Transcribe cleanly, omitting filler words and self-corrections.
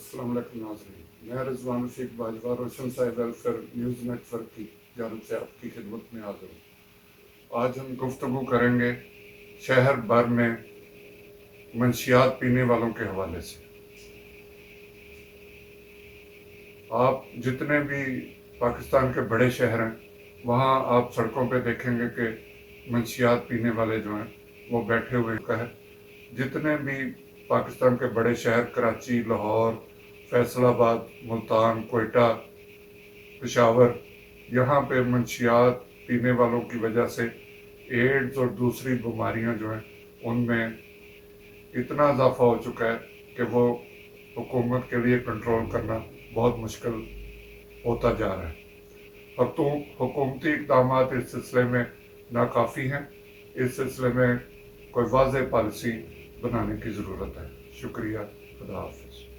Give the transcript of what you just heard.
अस्सलाम वालेकुम नाज़रीन, मैं रिजवान रशीद बाजवा रोशन साहिब वेलफेयर न्यूज़ नेटवर्क की जानब से आपकी खिदमत में हाजिर हूँ। आज हम गुफ्तगू करेंगे शहर भर में मंशियात पीने वालों के हवाले से। आप जितने भी पाकिस्तान के बड़े शहर हैं वहाँ आप सड़कों पे देखेंगे कि मंशियात पीने वाले जो हैं वो बैठे हुए हैं। जितने भी पाकिस्तान के बड़े शहर कराची, लाहौर, फैसलाबाद, मुल्तान, कोयटा, पेशावर, यहाँ पे मंशियात पीने वालों की वजह से एड्स और दूसरी बीमारियाँ जो हैं उनमें इतना इजाफा हो चुका है कि वो हुकूमत के लिए कंट्रोल करना बहुत मुश्किल होता जा रहा है। और तो हुकूमती इक़दाम इस सिलसिले में नाकाफ़ी हैं। इस सिलसिले में कोई वाज़ेह पॉलिसी बनाने की ज़रूरत है। शुक्रिया, खुदा हाफ़िज़।